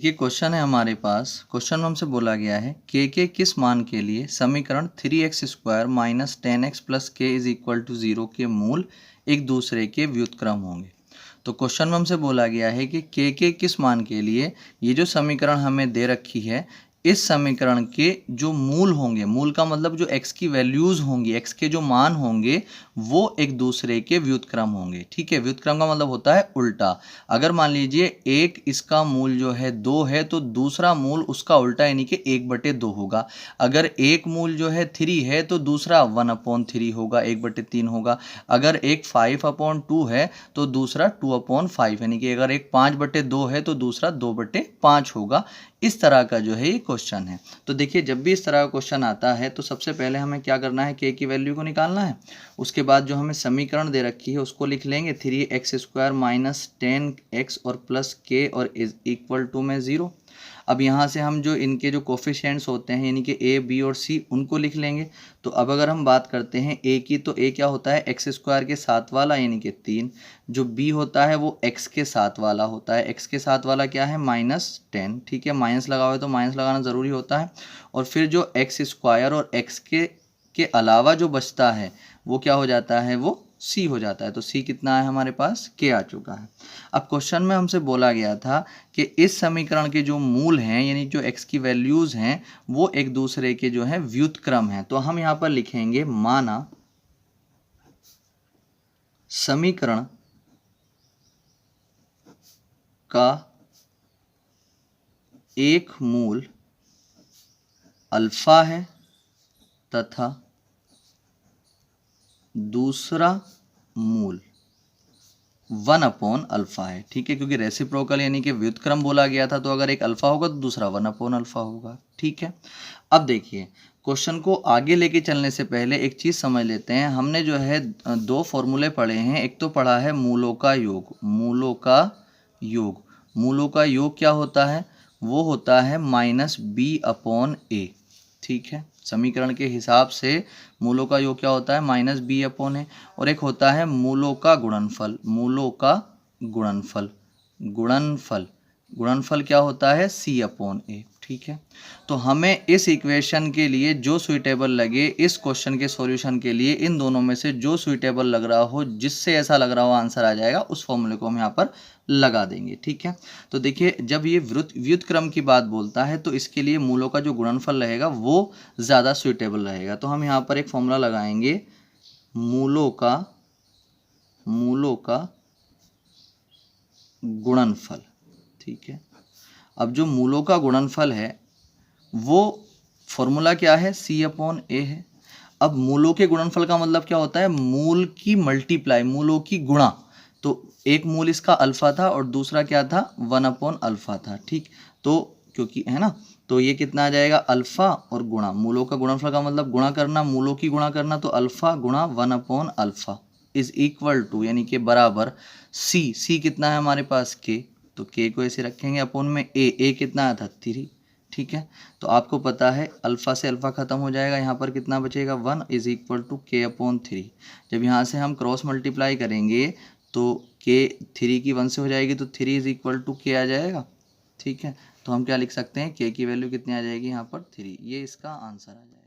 ये क्वेश्चन है हमारे पास। क्वेश्चन में हमसे बोला गया है के किस मान के लिए समीकरण 3x² माइनस 10x प्लस के इज इक्वल टू 0 के मूल एक दूसरे के व्युत्क्रम होंगे। तो क्वेश्चन में हमसे बोला गया है कि के किस मान के लिए ये जो समीकरण हमें दे रखी है, इस समीकरण के जो मूल होंगे, मूल का मतलब जो x की वैल्यूज़ होंगी, x के जो मान होंगे वो एक दूसरे के व्युत्क्रम होंगे। ठीक है, व्युत्क्रम का मतलब होता है उल्टा। अगर मान लीजिए एक इसका मूल जो है 2 है तो दूसरा मूल उसका उल्टा यानी कि 1/2 होगा। अगर एक मूल जो है 3 है तो दूसरा 1/3 होगा, 1/3 होगा। अगर एक 5/2 है तो दूसरा 2/5 यानी कि अगर एक 5/2 है तो दूसरा 2/5 होगा। इस तरह का जो है ये क्वेश्चन है। तो देखिए, जब भी इस तरह का क्वेश्चन आता है तो सबसे पहले हमें क्या करना है, के की वैल्यू को निकालना है। उसके बाद जो हमें समीकरण दे रखी है उसको लिख लेंगे 3x² माइनस 10x और प्लस के और इज इक्वल टू में 0। अब यहाँ से हम जो इनके जो कोफिशिएंट्स होते हैं यानी कि a, b और c उनको लिख लेंगे। तो अब अगर हम बात करते हैं a की, तो a क्या होता है x² के साथ वाला यानी कि 3। जो b होता है वो x के साथ वाला होता है, x के साथ वाला क्या है -10। ठीक है, माइनस लगा हुआ है तो माइनस लगाना ज़रूरी होता है। और फिर जो x² और x के अलावा जो बचता है वो क्या हो जाता है, वो c हो जाता है। तो c कितना है हमारे पास, k आ चुका है। अब क्वेश्चन में हमसे बोला गया था कि इस समीकरण के जो मूल हैं यानी जो x की वैल्यूज़ हैं वो एक दूसरे के जो है व्युत्क्रम हैं। तो हम यहाँ पर लिखेंगे माना समीकरण का एक मूल अल्फा है तथा दूसरा मूल 1/अल्फा है। ठीक है, क्योंकि रेसिप्रोकल यानी कि व्युत्क्रम बोला गया था, तो अगर एक अल्फा होगा तो दूसरा 1/अल्फा होगा। ठीक है, अब देखिए क्वेश्चन को आगे लेके चलने से पहले एक चीज़ समझ लेते हैं। हमने जो है 2 फॉर्मूले पढ़े हैं। एक तो पढ़ा है मूलों का योग। मूलों का योग, मूलों का योग क्या होता है, वो होता है -b/a। ठीक है, समीकरण के हिसाब से मूलों का योग क्या होता है -b/a। और एक होता है मूलों का गुणनफल। मूलों का गुणनफल, गुणनफल क्या होता है c/a। ठीक है, तो हमें इस इक्वेशन के लिए जो सुइटेबल लगे, इस क्वेश्चन के सॉल्यूशन के लिए इन दोनों में से जो सुइटेबल लग रहा हो, जिससे ऐसा लग रहा हो आंसर आ जाएगा, उस फॉर्मूले को हम यहाँ पर लगा देंगे। ठीक है, तो देखिए जब ये व्युत्क्रम की बात बोलता है तो इसके लिए मूलों का जो गुणनफल रहेगा वो ज़्यादा सुइटेबल रहेगा। तो हम यहाँ पर एक फॉर्मूला लगाएंगे मूलों का गुणनफल। ठीक है, अब जो मूलों का गुणनफल है वो फॉर्मूला क्या है, c/a है। अब मूलों के गुणनफल का मतलब क्या होता है, मूल की मल्टीप्लाई, मूलों की गुणा। तो एक मूल इसका अल्फा था और दूसरा क्या था, 1/अल्फा था। ठीक, तो क्योंकि है ना, तो ये कितना आ जाएगा, अल्फा और गुणा। मूलों का गुणनफल का मतलब गुणा करना, मूलों की गुणा करना, तो अल्फा गुणा 1/अल्फा इज इक्वल टू यानी कि बराबर c कितना है हमारे पास, k। तो k को ऐसे रखेंगे अपोन में a कितना आया था 3। ठीक है, तो आपको पता है अल्फा से अल्फा खत्म हो जाएगा, यहाँ पर कितना बचेगा 1 इज इक्वल टू k/3। जब यहाँ से हम क्रॉस मल्टीप्लाई करेंगे तो k 3 की 1 से हो जाएगी तो 3 इज इक्वल टू k आ जाएगा। ठीक है, तो हम क्या लिख सकते हैं, k की वैल्यू कितनी आ जाएगी यहाँ पर 3। ये इसका आंसर आ जाएगा।